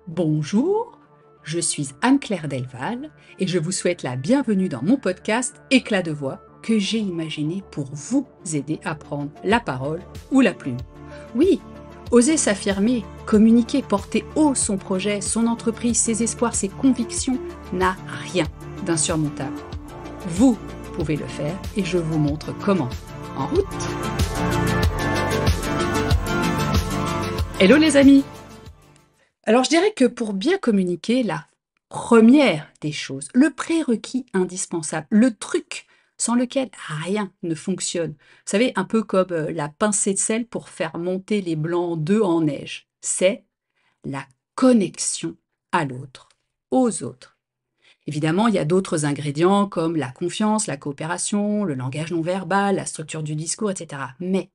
Bonjour, je suis Anne-Claire Delval et je vous souhaite la bienvenue dans mon podcast Éclat de voix que j'ai imaginé pour vous aider à prendre la parole ou la plume. Oui, oser s'affirmer, communiquer, porter haut son projet, son entreprise, ses espoirs, ses convictions n'a rien d'insurmontable. Vous pouvez le faire et je vous montre comment. En route! Hello les amis! Alors je dirais que pour bien communiquer, la première des choses, le prérequis indispensable, le truc sans lequel rien ne fonctionne, vous savez, un peu comme la pincée de sel pour faire monter les blancs d'œufs en neige, c'est la connexion à l'autre, aux autres. Évidemment, il y a d'autres ingrédients comme la confiance, la coopération, le langage non verbal, la structure du discours, etc. Mais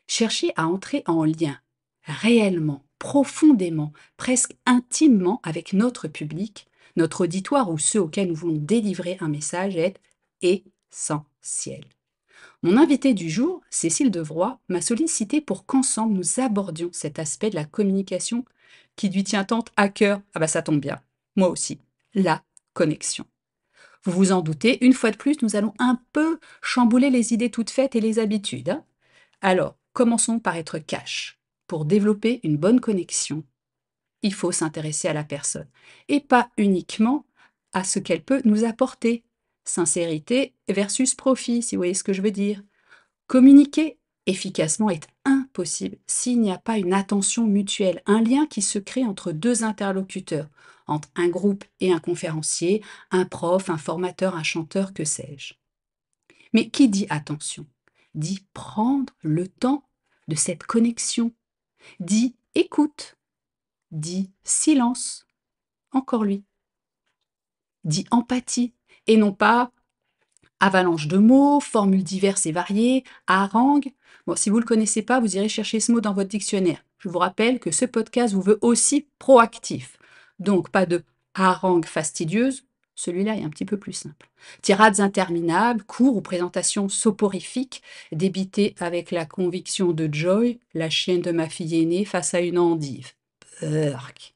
cherchez à entrer en lien réellement, profondément, presque intimement avec notre public, notre auditoire ou ceux auxquels nous voulons délivrer un message est essentiel. Mon invité du jour, Cécile Devroy, m'a sollicité pour qu'ensemble nous abordions cet aspect de la communication qui lui tient tant à cœur. Ah bah ça tombe bien, moi aussi, la connexion. Vous vous en doutez, une fois de plus, nous allons un peu chambouler les idées toutes faites et les habitudes, hein. Alors, commençons par être cash. Pour développer une bonne connexion, il faut s'intéresser à la personne et pas uniquement à ce qu'elle peut nous apporter. Sincérité versus profit, si vous voyez ce que je veux dire. Communiquer efficacement est impossible s'il n'y a pas une attention mutuelle, un lien qui se crée entre deux interlocuteurs, entre un groupe et un conférencier, un prof, un formateur, un chanteur, que sais-je. Mais qui dit attention dit prendre le temps de cette connexion, dit écoute, dit silence, encore lui, dit empathie, et non pas avalanche de mots, formules diverses et variées, harangue. Bon, si vous ne le connaissez pas, vous irez chercher ce mot dans votre dictionnaire. Je vous rappelle que ce podcast vous veut aussi proactif. Donc, pas de harangue fastidieuse, celui-là est un petit peu plus simple. Tirades interminables, cours ou présentations soporifiques, débitées avec la conviction de Joy, la chienne de ma fille aînée, face à une endive. Burk.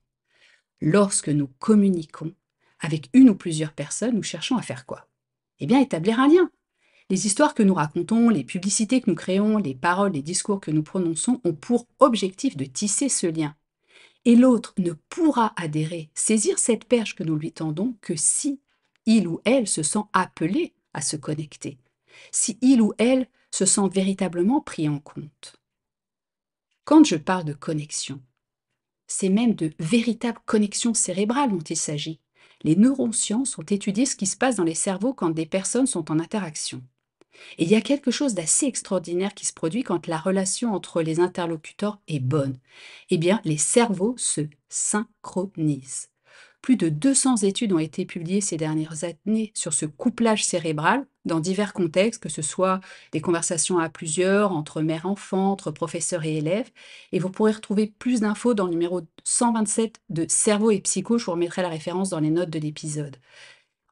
Lorsque nous communiquons avec une ou plusieurs personnes, nous cherchons à faire quoi? Eh bien, établir un lien. Les histoires que nous racontons, les publicités que nous créons, les paroles, les discours que nous prononçons ont pour objectif de tisser ce lien. Et l'autre ne pourra adhérer, saisir cette perche que nous lui tendons que si il ou elle se sent appelé à se connecter, si il ou elle se sent véritablement pris en compte. Quand je parle de connexion, c'est même de véritable connexion cérébrale dont il s'agit. Les neurosciences ont étudié ce qui se passe dans les cerveaux quand des personnes sont en interaction. Et il y a quelque chose d'assez extraordinaire qui se produit quand la relation entre les interlocuteurs est bonne. Eh bien, les cerveaux se synchronisent. Plus de 200 études ont été publiées ces dernières années sur ce couplage cérébral dans divers contextes, que ce soit des conversations à plusieurs, entre mère-enfant, entre professeurs et élèves. Et vous pourrez retrouver plus d'infos dans le numéro 127 de Cerveau et Psycho. Je vous remettrai la référence dans les notes de l'épisode.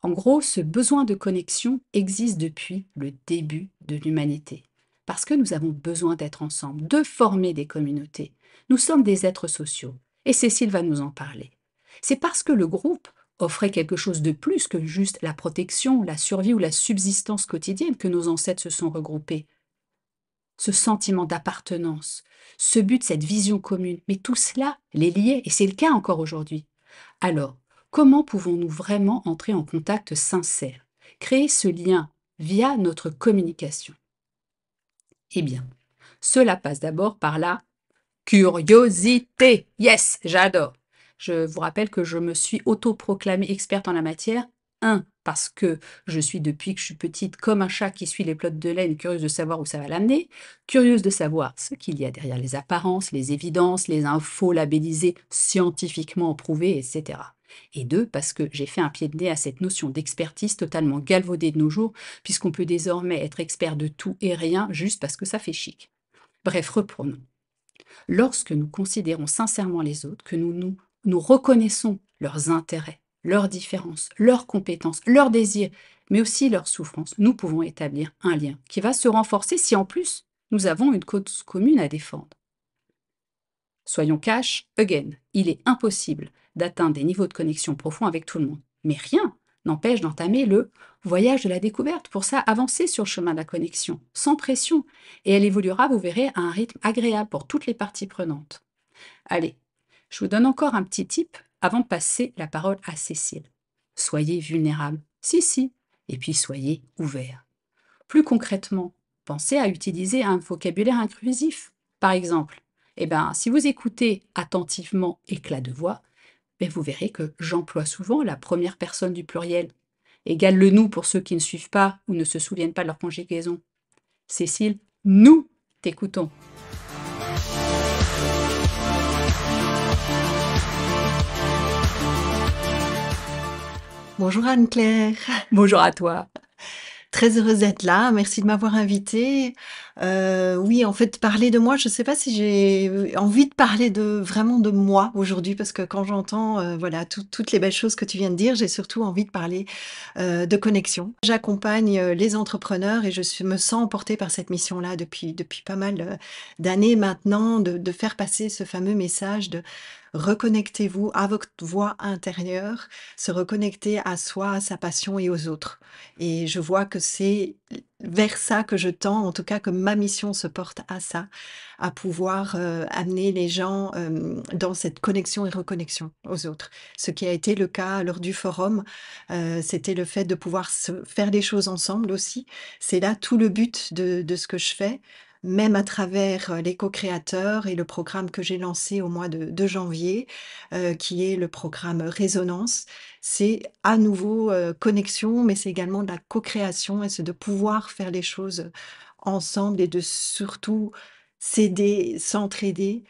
En gros, ce besoin de connexion existe depuis le début de l'humanité. Parce que nous avons besoin d'être ensemble, de former des communautés. Nous sommes des êtres sociaux. Et Cécile va nous en parler. C'est parce que le groupe offrait quelque chose de plus que juste la protection, la survie ou la subsistance quotidienne que nos ancêtres se sont regroupés. Ce sentiment d'appartenance, ce but, cette vision commune, mais tout cela les liait, et c'est le cas encore aujourd'hui. Alors, comment pouvons-nous vraiment entrer en contact sincère, créer ce lien via notre communication? Eh bien, cela passe d'abord par la curiosité. Yes, j'adore. Je vous rappelle que je me suis autoproclamée experte en la matière. Parce que je suis depuis que je suis petite comme un chat qui suit les pelotes de laine, curieuse de savoir où ça va l'amener, curieuse de savoir ce qu'il y a derrière les apparences, les évidences, les infos labellisées, scientifiquement prouvées, etc. Et deux, parce que j'ai fait un pied de nez à cette notion d'expertise totalement galvaudée de nos jours, puisqu'on peut désormais être expert de tout et rien juste parce que ça fait chic. Bref, reprenons. Lorsque nous considérons sincèrement les autres, que nous reconnaissons leurs intérêts, leurs différences, leurs compétences, leurs désirs, mais aussi leurs souffrances, nous pouvons établir un lien qui va se renforcer si en plus nous avons une cause commune à défendre. Soyons cash, again, il est impossible d'atteindre des niveaux de connexion profonds avec tout le monde. Mais rien n'empêche d'entamer le voyage de la découverte. Pour ça, avancez sur le chemin de la connexion, sans pression. Et elle évoluera, vous verrez, à un rythme agréable pour toutes les parties prenantes. Allez, je vous donne encore un petit tip avant de passer la parole à Cécile. Soyez vulnérable. Si, si. Et puis soyez ouvert. Plus concrètement, pensez à utiliser un vocabulaire inclusif. Par exemple, si vous écoutez attentivement éclat de voix, vous verrez que j'emploie souvent la première personne du pluriel. Égale le nous pour ceux qui ne suivent pas ou ne se souviennent pas de leur conjugaison. Cécile, nous t'écoutons. Bonjour Anne-Claire, Bonjour à toi. très heureuse d'être là, merci de m'avoir invitée. Oui, en fait, parler de moi, je ne sais pas si j'ai envie de parler vraiment de moi aujourd'hui, parce que quand j'entends voilà, toutes les belles choses que tu viens de dire, j'ai surtout envie de parler de connexion. J'accompagne les entrepreneurs et me sens portée par cette mission-là depuis pas mal d'années maintenant, de faire passer ce fameux message de reconnectez-vous à votre voix intérieure, se reconnecter à soi, à sa passion et aux autres. Et je vois que c'est vers ça que je tends, en tout cas que ma mission se porte à ça, à pouvoir amener les gens dans cette connexion et reconnexion aux autres. Ce qui a été le cas lors du forum, c'était le fait de pouvoir faire les choses ensemble aussi. C'est là tout le but de ce que je fais, même à travers les co-créateurs et le programme que j'ai lancé au mois de janvier, qui est le programme Résonance. C'est à nouveau connexion, mais c'est également de la co-création et c'est de pouvoir faire les choses ensemble et de surtout s'aider, s'entraider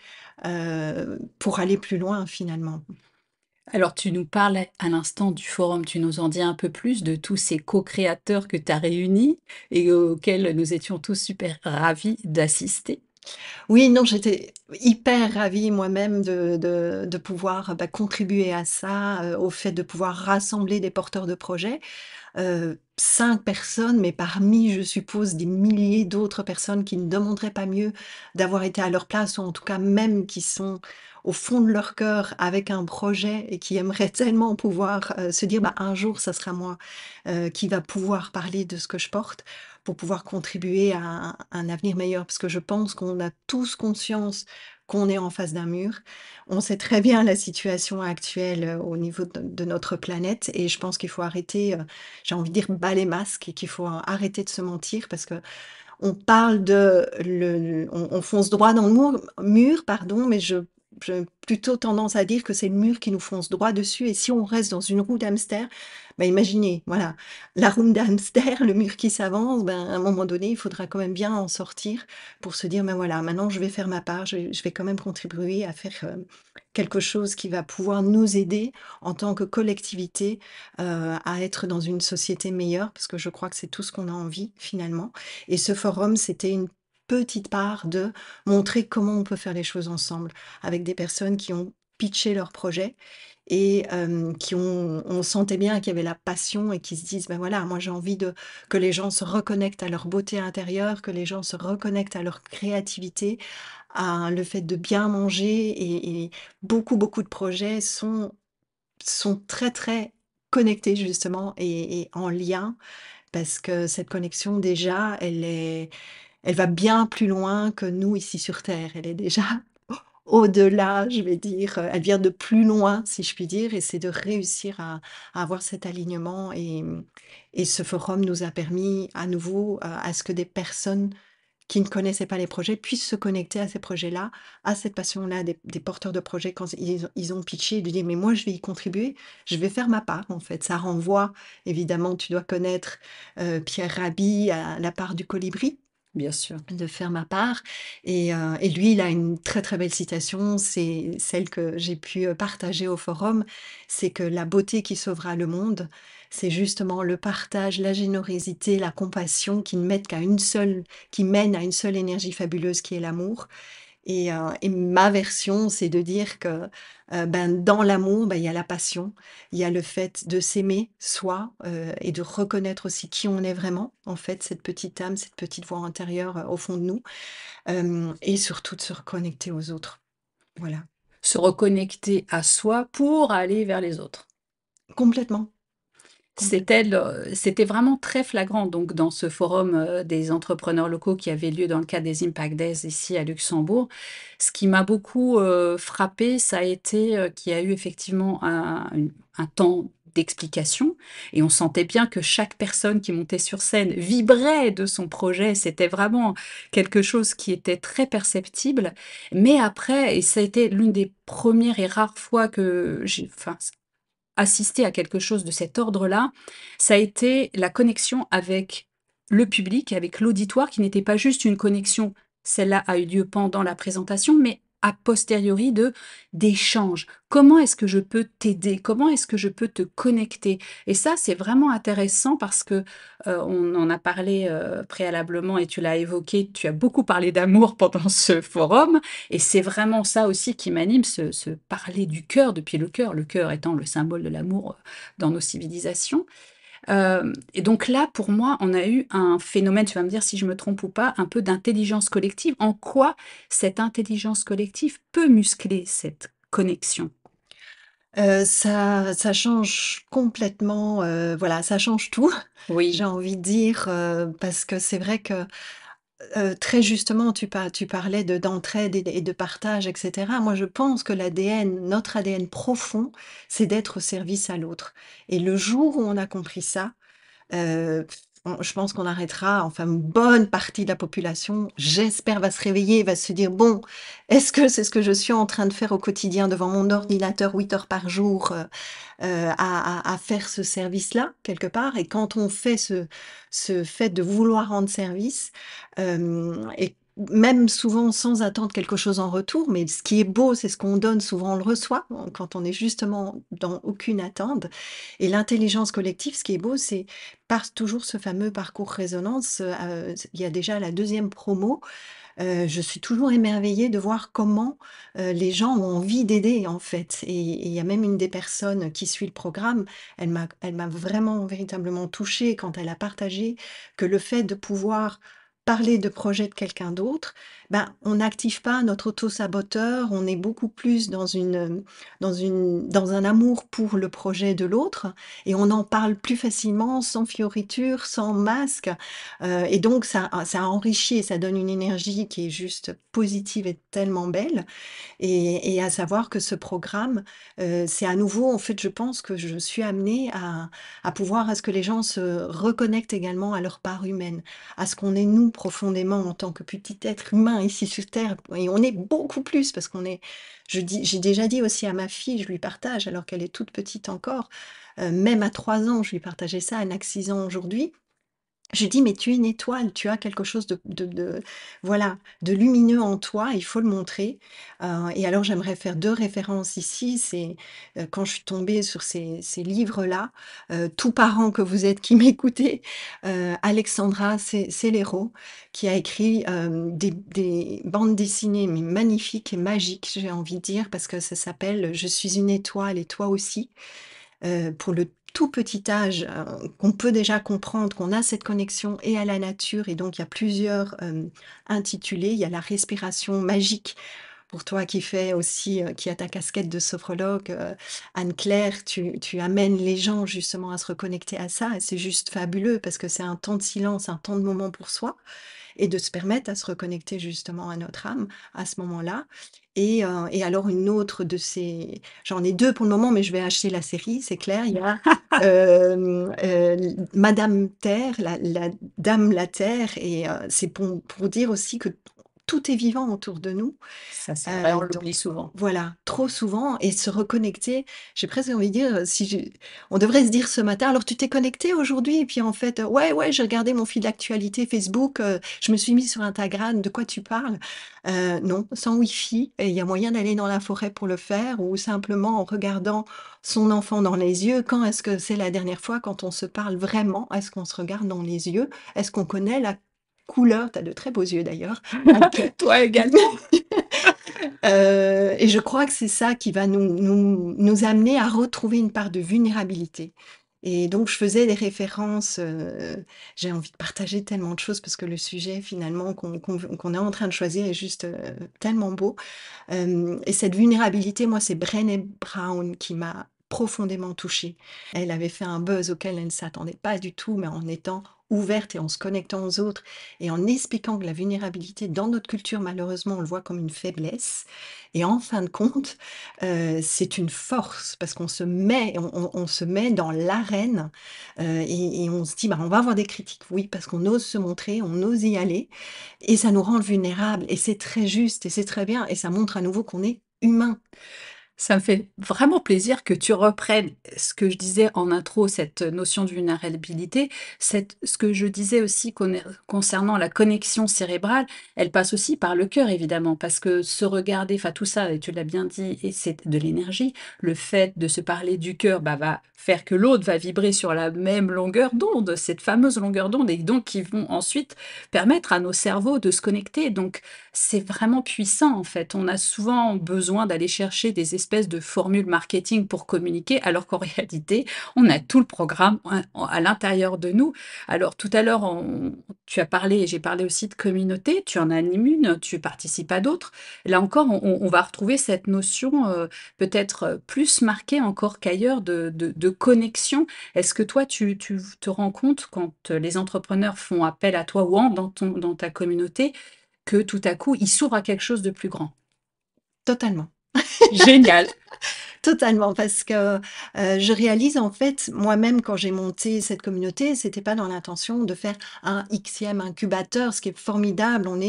pour aller plus loin finalement. Alors, tu nous parles à l'instant du forum, tu nous en dis un peu plus de tous ces co-créateurs que tu as réunis et auxquels nous étions tous super ravis d'assister. Oui, non, j'étais hyper ravie moi-même de pouvoir contribuer à ça, au fait de pouvoir rassembler des porteurs de projets. 5 personnes, mais parmi, je suppose, des milliers d'autres personnes qui ne demanderaient pas mieux d'avoir été à leur place ou en tout cas même qui sont au fond de leur cœur avec un projet et qui aimeraient tellement pouvoir, se dire: «Bah, un jour, ça sera moi, qui va pouvoir parler de ce que je porte», pour pouvoir contribuer à un avenir meilleur. Parce que je pense qu'on a tous conscience qu'on est en face d'un mur. On sait très bien la situation actuelle, au niveau de notre planète et je pense qu'il faut arrêter, j'ai envie de dire bas les masques et qu'il faut arrêter de se mentir parce que on parle on fonce droit dans le mur, pardon, mais j'ai plutôt tendance à dire que c'est le mur qui nous fonce droit dessus et si on reste dans une roue d'hamster, imaginez, voilà, la roue d'hamster, le mur qui s'avance, à un moment donné, il faudra quand même bien en sortir pour se dire: voilà, maintenant je vais faire ma part, je vais quand même contribuer à faire, quelque chose qui va pouvoir nous aider en tant que collectivité, à être dans une société meilleure», parce que je crois que c'est tout ce qu'on a envie finalement. Et ce forum, c'était une petite part de montrer comment on peut faire les choses ensemble, avec des personnes qui ont pitché leur projet et on sentait bien qu'il y avait la passion et qui se disent: «Ben voilà, moi j'ai envie de que les gens se reconnectent à leur beauté intérieure, que les gens se reconnectent à leur créativité, à le fait de bien manger» et beaucoup, beaucoup de projets sont très, très connectés justement et en lien parce que cette connexion déjà, elle va bien plus loin que nous ici sur terre. Elle est déjà au-delà, je vais dire, elle vient de plus loin, si je puis dire et c'est de réussir à avoir cet alignement et ce forum nous a permis à nouveau, à ce que des personnes qui ne connaissaient pas les projets puissent se connecter à ces projets-là, à cette passion-là des porteurs de projets quand ils ont pitché, de dire: «Mais moi je vais y contribuer, je vais faire ma part», en fait. Ça renvoie évidemment, tu dois connaître, Pierre Rabhi à la part du colibri, Bien sûr. de faire ma part et lui, il a une très, très belle citation, c'est celle que j'ai pu, partager au forum, c'est que la beauté qui sauvera le monde, c'est justement le partage, la générosité, la compassion qui mènent à une seule énergie fabuleuse qui est l'amour et ma version, c'est de dire que, dans l'amour, il y a la passion, il y a le fait de s'aimer soi, et de reconnaître aussi qui on est vraiment, en fait, cette petite âme, cette petite voix intérieure, au fond de nous, et surtout de se reconnecter aux autres. Voilà, Se reconnecter à soi pour aller vers les autres. complètement, C'était complètement. le c'était vraiment très flagrant donc dans ce forum, des entrepreneurs locaux qui avait lieu dans le cadre des Impact Days ici à Luxembourg. Ce qui m'a beaucoup, frappée, ça a été, qu'il y a eu effectivement un temps d'explication et on sentait bien que chaque personne qui montait sur scène vibrait de son projet. C'était vraiment quelque chose qui était très perceptible. Mais après et ça a été l'une des premières et rares fois que j'ai enfin assister à quelque chose de cet ordre-là, ça a été la connexion avec le public, avec l'auditoire, qui n'était pas juste une connexion, celle-là a eu lieu pendant la présentation, mais a posteriori d'échanges. Comment est-ce que je peux t'aider? Comment est-ce que je peux te connecter? Et ça, c'est vraiment intéressant parce que on en a parlé préalablement et tu l'as évoqué, tu as beaucoup parlé d'amour pendant ce forum. Et c'est vraiment ça aussi qui m'anime, ce parler du cœur depuis le cœur étant le symbole de l'amour dans nos civilisations. Et donc là, pour moi, on a eu un phénomène, tu vas me dire si je me trompe ou pas, un peu d'intelligence collective. En quoi cette intelligence collective peut muscler cette connexion? Ça change complètement, voilà, ça change tout, j'ai Oui, envie de dire, parce que c'est vrai que, très justement, tu parlais d'entraide et de partage et cetera. Moi, je pense que notre ADN profond, c'est d'être au service à l'autre et le jour où on a compris ça, Heu, on je pense qu'on arrêtera, enfin une bonne partie de la population, j'espère, va se réveiller, va se dire: «Bon, est-ce que c'est ce que je suis en train de faire au quotidien devant mon ordinateur 8 heures par jour, à faire ce service-là, quelque part?» Et quand on fait ce fait de vouloir rendre service, et même souvent sans attendre quelque chose en retour, mais ce qui est beau, c'est ce qu'on donne, souvent on le reçoit, quand on est justement dans aucune attente et l'intelligence collective, ce qui est beau, c'est par toujours ce fameux parcours résonance, il y a déjà la deuxième promo. Je suis toujours émerveillée de voir comment, les gens ont envie d'aider, en fait et il y a même une des personnes qui suit le programme, elle m'a vraiment véritablement touchée quand elle a partagé que le fait de pouvoir parler de projets de quelqu'un d'autre, ben, on n'active pas notre auto-saboteur, on est beaucoup plus dans un amour pour le projet de l'autre et on en parle plus facilement, sans fioritures, sans masque. Et donc ça enrichit et ça donne une énergie qui est juste positive et tellement belle et à savoir que ce programme, c'est à nouveau en fait, je pense que je suis amenée à pouvoir à ce que les gens se reconnectent également à leur part humaine, à ce qu'on est nous profondément en tant que petit être humain ici sur terre et on est beaucoup plus parce qu'on est j'ai déjà dit aussi à ma fille, je lui partage alors qu'elle est toute petite encore, même à 3 ans, je lui partageais ça, elle n'a que 6 ans aujourd'hui. J'ai dit: «Mais tu es une étoile, tu as quelque chose de voilà, de lumineux en toi, il faut le montrer». Et alors j'aimerais faire 2 références ici, c'est, quand je suis tombée sur ces livres-là, tous parents que vous êtes qui m'écoutez, Alexandra Selero qui a écrit, des bandes dessinées mais magnifiques et magiques, j'ai envie de dire, parce que ça s'appelle «Je suis une étoile et toi aussi». Pour le tout petit âge, qu'on peut déjà comprendre qu'on a cette connexion et à la nature et donc il y a plusieurs, intitulés. Il y a la respiration magique pour toi qui fais aussi, qui a ta casquette de sophrologue, Anne-Claire, tu amènes les gens justement à se reconnecter à ça et c'est juste fabuleux parce que c'est un temps de silence, un temps de moment pour soi et de se permettre à se reconnecter justement à notre âme à ce moment-là et alors une autre de ces j'en ai 2 pour le moment, mais je vais acheter la série, c'est clair. Il y a, Madame Terre, la dame la Terre et c'est pour dire aussi que tout est vivant autour de nous ça c'est vrai, on donc l'oublie souvent. voilà, trop souvent et se reconnecter, j'ai presque envie de dire, si j'ai on devrait se dire ce matin: «Alors tu t'es connecté aujourd'hui?» et puis en fait, «Ouais, ouais, j'ai regardé mon fil d'actualité Facebook, je me suis mis sur Instagram, de quoi tu parles?» Non, sans wifi et il y a moyen d'aller dans la forêt pour le faire ou simplement en regardant son enfant dans les yeux. Quand est-ce que c'est la dernière fois quand on se parle vraiment? Est-ce qu'on se regarde dans les yeux? Est-ce qu'on connaît la couleur? Tu as de très beaux yeux d'ailleurs, Anne-Claire. Toi également. Et je crois que c'est ça qui va nous amener à retrouver une part de vulnérabilité Et donc je faisais des références, j'ai envie de partager tellement de choses parce que le sujet finalement qu'on est en train de choisir est juste, tellement beau. Et cette vulnérabilité, moi, c'est Brené Brown qui m'a profondément touchée. Elle avait fait un buzz auquel elle ne s'attendait pas du tout, mais en étant ouverte et en se connectant aux autres et en expliquant que la vulnérabilité dans notre culture, malheureusement, on le voit comme une faiblesse et en fin de compte, c'est une force parce qu'on se met on se met dans l'arène, et on se dit: «Bah, on va avoir des critiques». Oui, parce qu'on ose se montrer, on ose y aller et ça nous rend vulnérables et c'est très juste et c'est très bien et ça montre à nouveau qu'on est humain. Ça me fait vraiment plaisir que tu reprennes ce que je disais en intro, cette notion de vulnérabilité. Ce que je disais aussi concernant la connexion cérébrale, elle passe aussi par le cœur, évidemment, parce que se regarder, enfin tout ça, et tu l'as bien dit, et c'est de l'énergie. Le fait de se parler du cœur bah, va faire que l'autre va vibrer sur la même longueur d'onde, cette fameuse longueur d'onde, et donc qui vont ensuite permettre à nos cerveaux de se connecter. Donc, c'est vraiment puissant en fait. On a souvent besoin d'aller chercher des espèces de formules marketing pour communiquer, alors qu'en réalité, on a tout le programme à l'intérieur de nous. Alors tout à l'heure, tu as parlé, et j'ai parlé aussi de communauté, tu en animes une, tu participes à d'autres. Là encore, on va retrouver cette notion peut-être plus marquée encore qu'ailleurs de connexion. Est-ce que toi, tu te rends compte quand les entrepreneurs font appel à toi ou dans ta communauté, que tout à coup, il s'ouvre à quelque chose de plus grand. Totalement. Génial. Totalement, parce que, je réalise en fait, moi-même quand j'ai monté cette communauté, c'était pas dans l'intention de faire un Xème incubateur, ce qui est formidable. On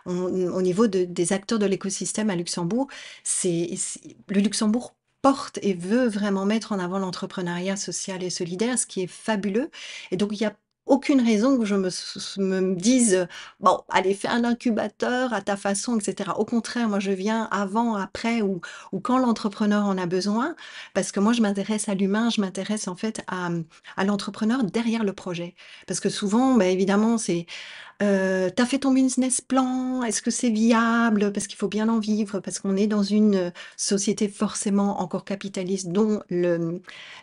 au niveau des acteurs de l'écosystème à Luxembourg, c'est le Luxembourg porte et veut vraiment mettre en avant l'entrepreneuriat social et solidaire, ce qui est fabuleux et donc il y a aucune raison que je me dise: «Bon, allez, fais un incubateur à ta façon» et cetera. Au contraire, moi je viens avant, après ou quand l'entrepreneur en a besoin, parce que moi je m'intéresse à l'humain, je m'intéresse en fait à l'entrepreneur derrière le projet. Parce que souvent, bah, évidemment, c'est «Tu fait ton business plan? Est-ce que c'est viable?» parce qu'il faut bien en vivre, parce qu'on est dans une, société forcément encore capitaliste dont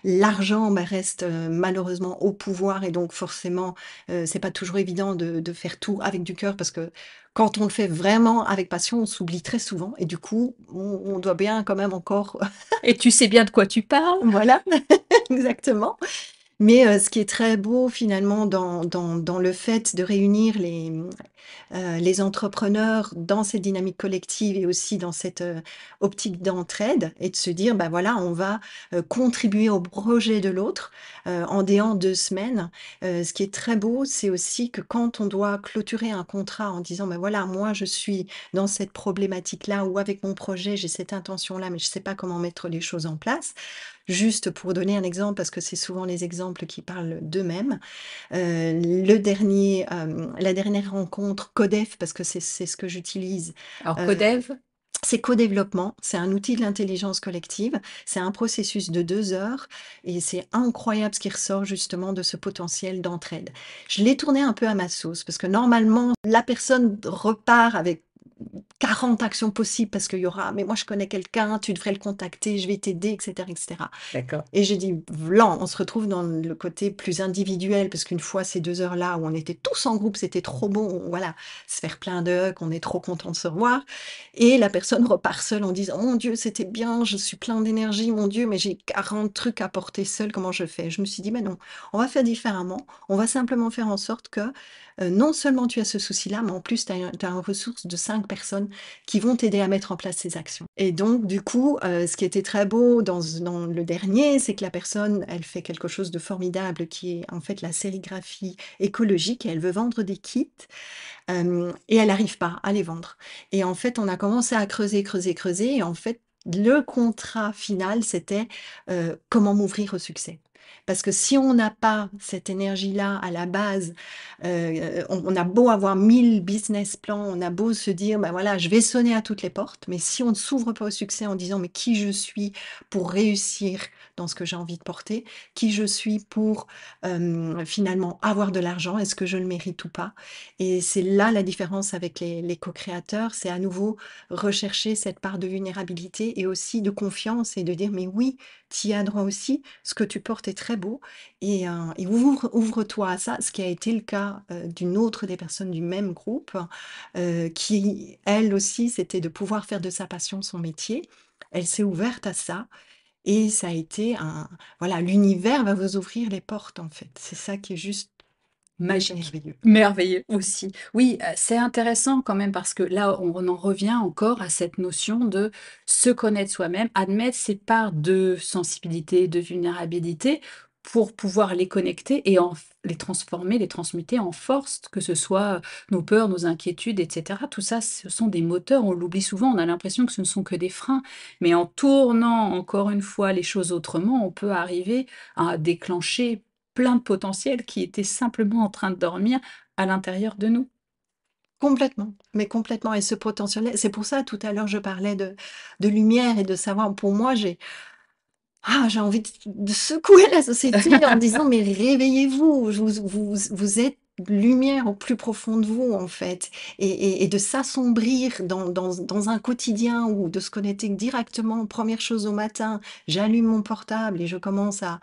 l'argent, bah, reste, malheureusement au pouvoir et donc forcément, c'est pas toujours évident de faire tout avec du cœur parce que quand on le fait vraiment avec passion, on s'oublie très souvent et du coup, on doit bien quand même encore Et tu sais bien de quoi tu parles? voilà, exactement. Mais ce qui est très beau finalement dans le fait de réunir les entrepreneurs dans cette dynamique collective et aussi dans cette, optique d'entraide et de se dire: «Bah, voilà, on va, contribuer au projet de l'autre, en 2 semaines». Ce qui est très beau, c'est aussi que quand on doit clôturer un contrat en disant: «Bah, voilà, moi je suis dans cette problématique-là ou avec mon projet, j'ai cette intention-là, mais je ne sais pas comment mettre les choses en place». Juste pour donner un exemple, parce que c'est souvent les exemples qui parlent d'eux-mêmes, la dernière rencontre Codef, parce que c'est ce que j'utilise, Alors, heu, Codev, c'est co-développement, c'est un outil de l'intelligence collective, c'est un processus de 2 heures et c'est incroyable ce qui ressort justement de ce potentiel d'entraide. Je l'ai tourné un peu à ma sauce parce que normalement, la personne repart avec 40 actions possibles parce qu'il y aura: «Mais moi je connais quelqu'un, tu devrais le contacter, je vais t'aider» et cetera et cetera. d'accord. Et j'ai dit: «Vlan», on se retrouve dans le côté plus individuel parce qu'une fois ces 2 heures-là où on était tous en groupe, c'était trop bon, voilà, se faire plein de hugs, on est trop content de se revoir et la personne repart seule en disant: «Mon Dieu, c'était bien, je suis plein d'énergie, mon Dieu, mais j'ai 40 trucs à porter seule, comment je fais?» Je me suis dit: «Mais non, on va faire différemment, on va simplement faire en sorte que, non seulement tu as ce souci-là, mais en plus tu as une ressource de 5 personnes qui vont t'aider à mettre en place ces actions». Et donc du coup, ce qui était très beau dans le dernier, c'est que la personne, elle fait quelque chose de formidable qui est en fait la sérigraphie écologique et elle veut vendre des kits, et elle n'arrive pas à les vendre. Et en fait, on a commencé à creuser, creuser, creuser et en fait, le contrat final, c'était, comment m'ouvrir au succès. Parce que si on n'a pas cette énergie-là à la base, on a beau avoir 1000 business plans, on a beau se dire: «Bah, voilà, je vais sonner à toutes les portes», mais si on ne s'ouvre pas au succès en disant: «Mais qui je suis pour réussir dans ce que j'ai envie de porter, qui je suis pour finalement avoir de l'argent, est-ce que je le mérite ou pas. Et c'est là la différence avec les co-créateurs, c'est à nouveau rechercher cette part de vulnérabilité et aussi de confiance et de dire mais oui, tu y as droit aussi, ce que tu portes est très beau et ouvre-toi à ça, ce qui a été le cas d'une autre des personnes du même groupe, qui elle aussi c'était de pouvoir faire de sa passion son métier. Elle s'est ouverte à ça et ça a été voilà, l'univers va vous ouvrir les portes en fait. C'est ça qui est juste Magique, merveilleux. merveilleux aussi. Oui, c'est intéressant quand même parce que là, on en revient encore à cette notion de se connaître soi-même, admettre ses parts de sensibilité, de vulnérabilité pour pouvoir les connecter et les transformer, les transmuter en force, que ce soit nos peurs, nos inquiétudes, etc. Tout ça, ce sont des moteurs, on l'oublie souvent, on a l'impression que ce ne sont que des freins, mais en tournant encore une fois les choses autrement, on peut arriver à déclencher plein de potentiel qui était simplement en train de dormir à l'intérieur de nous. Complètement, mais complètement et ce potentiel c'est pour ça tout à l'heure je parlais de lumière et de savoir pour moi j'ai envie de secouer la société en disant: «Mais réveillez-vous, vous êtes lumière au plus profond de vous, en fait» et de s'assombrir dans un quotidien ou de se connecter directement, première chose au matin, j'allume mon portable et je commence à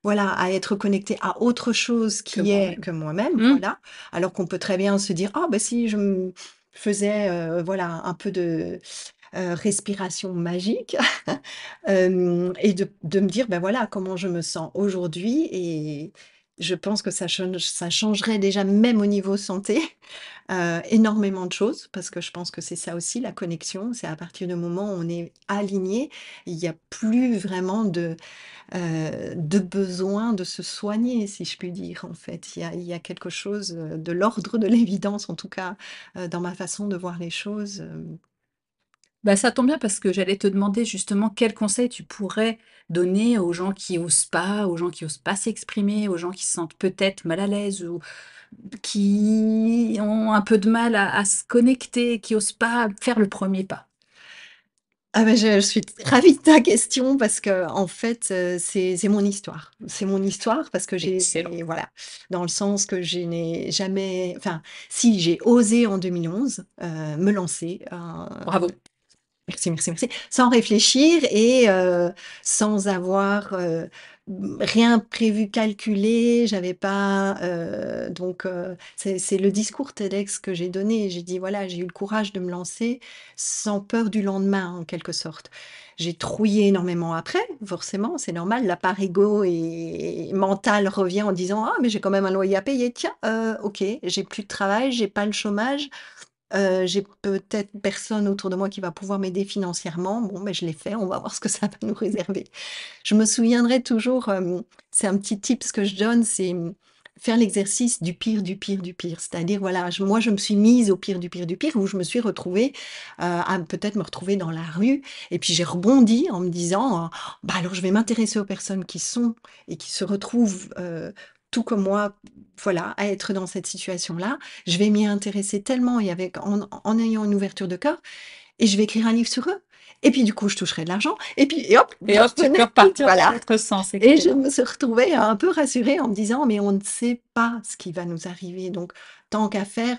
voilà, à être connecté à autre chose Que qui est moi-même. que moi-même, Mmh. voilà. Alors qu'on peut très bien se dire: «Ah bah si je me faisais, voilà, un peu de, respiration magique». Et de me dire: «Ben voilà comment je me sens aujourd'hui» et je pense que ça changerait déjà même au niveau santé, énormément de choses parce que je pense que c'est ça aussi la connexion. C'est à partir du moment où on est aligné, il y a plus vraiment de besoin de se soigner, si je puis dire, en fait. Il y a quelque chose, de l'ordre de l'évidence, en tout cas, dans ma façon de voir les choses, Bah, ça tombe bien parce que j'allais te demander justement quels conseils tu pourrais donner aux gens qui osent pas s'exprimer, aux gens qui se sentent peut-être mal à l'aise ou qui ont un peu de mal à se connecter, qui osent pas faire le premier pas. Ah ben je suis ravie de ta question parce que en fait, c'est mon histoire. C'est mon histoire parce que Excellent. voilà, dans le sens que je n'ai jamais enfin, si, j'ai osé en 2011, me lancer, Bravo. merci, merci, merci. Sans réfléchir et sans avoir, rien prévu, calculé. J'avais pas, donc c'est le discours TEDx que j'ai donné. J'ai dit: «Voilà, j'ai eu le courage de me lancer sans peur du lendemain», en quelque sorte. J'ai trouillé énormément après, forcément, c'est normal. La part égo et mentale revient en disant: «Ah mais j'ai quand même un loyer à payer. Tiens, OK, j'ai plus de travail, j'ai pas le chômage». J'ai peut-être personne autour de moi qui va pouvoir m'aider financièrement. Bon, ben, je l'ai fait, on va voir ce que ça va nous réserver. Je me souviendrai toujours, c'est un petit tips que je donne, c'est, faire l'exercice du pire, du pire, du pire. C'est-à-dire, voilà, je me suis mise au pire du pire du pire, où je me suis retrouvée, à peut-être me retrouver dans la rue et puis j'ai rebondi en me disant, «Bah, alors je vais m'intéresser aux personnes qui sont et qui se retrouvent, tout comme moi, voilà, à être dans cette situation-là. Je vais m'y intéresser tellement et avec en ayant une ouverture de cœur et je vais écrire un livre sur eux et puis du coup, je toucherai de l'argent et hop, Et je hop, tu peux revenais repartir dans voilà l'autre sens, et je excellent. me suis retrouvée un peu rassurée en me disant: «Mais on ne sait pas ce qui va nous arriver donc tant qu'à faire»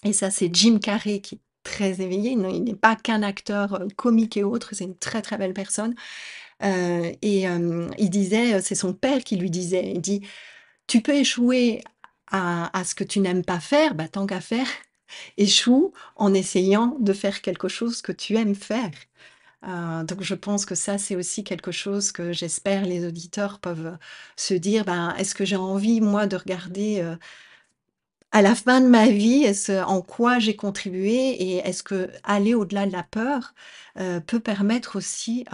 et ça, c'est Jim Carrey qui est très éveillé, non, il n'est pas qu'un acteur, comique et autre, c'est une très, très belle personne, et il disait, c'est son père qui lui disait, il dit: «Tu peux échouer à ce que tu n'aimes pas faire, bah, tant qu'à faire, échoue en essayant de faire quelque chose que tu aimes faire». Donc je pense que ça, c'est aussi quelque chose que j'espère les auditeurs peuvent, se dire: «Ben, est-ce que j'ai envie moi de regarder, à la fin de ma vie, en quoi j'ai contribué et est-ce que aller au-delà de la peur, peut permettre aussi,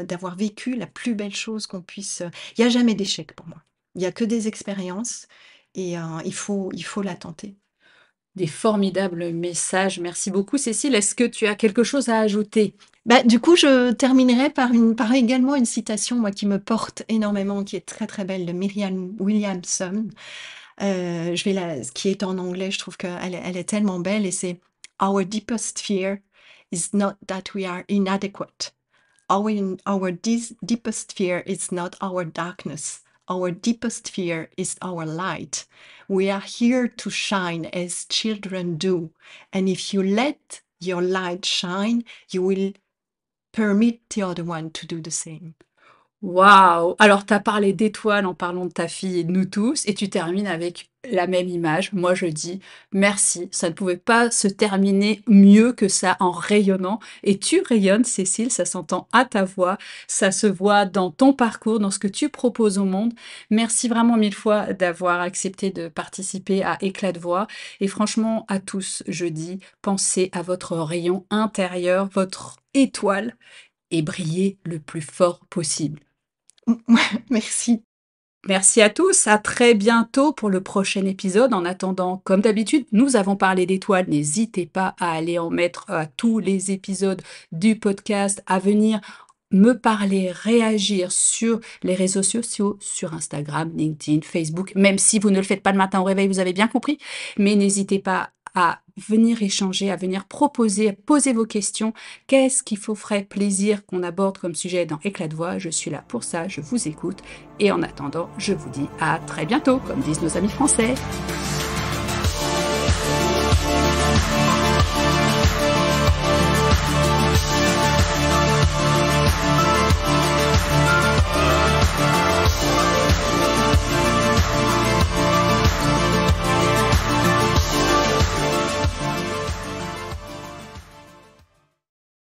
d'avoir vécu la plus belle chose qu'on puisse, il y a jamais d'échec pour moi. Il y a que des expériences et il faut la tenter. Des formidables messages. Merci beaucoup, Cécile. Est-ce que tu as quelque chose à ajouter? Bah, du coup, je terminerai par également une citation, moi, qui me porte énormément, qui est très, très belle de Marianne Williamson. Je vais la qui est en anglais, je trouve qu'elle est tellement belle et c'est: «Our deepest fear is not that we are inadequate. our deepest fear is not our darkness. Our deepest fear is our light. We are here to shine as children do. And if you let your light shine, you will permit the other one to do the same. Waouh! Alors, tu as parlé d'étoiles en parlant de ta fille et de nous tous, et tu termines avec la même image. Moi, je dis merci. Ça ne pouvait pas se terminer mieux que ça en rayonnant. Et tu rayonnes, Cécile, ça s'entend à ta voix, ça se voit dans ton parcours, dans ce que tu proposes au monde. Merci vraiment mille fois d'avoir accepté de participer à Éclat de voix. Et franchement, à tous, je dis, pensez à votre rayon intérieur, votre étoile, et brillez le plus fort possible. Merci. Merci à tous, à très bientôt pour le prochain épisode. En attendant, comme d'habitude, nous avons parlé d'étoiles. N'hésitez pas à aller en mettre à tous les épisodes du podcast, à venir me parler, réagir sur les réseaux sociaux, sur Instagram, LinkedIn, Facebook, même si vous ne le faites pas le matin au réveil, vous avez bien compris. Mais n'hésitez pas à venir échanger, à venir proposer, à poser vos questions. Qu'est-ce qu'il vous ferait plaisir qu'on aborde comme sujet dans Éclat de voix? Je suis là pour ça, je vous écoute. Et en attendant, je vous dis à très bientôt, comme disent nos amis français.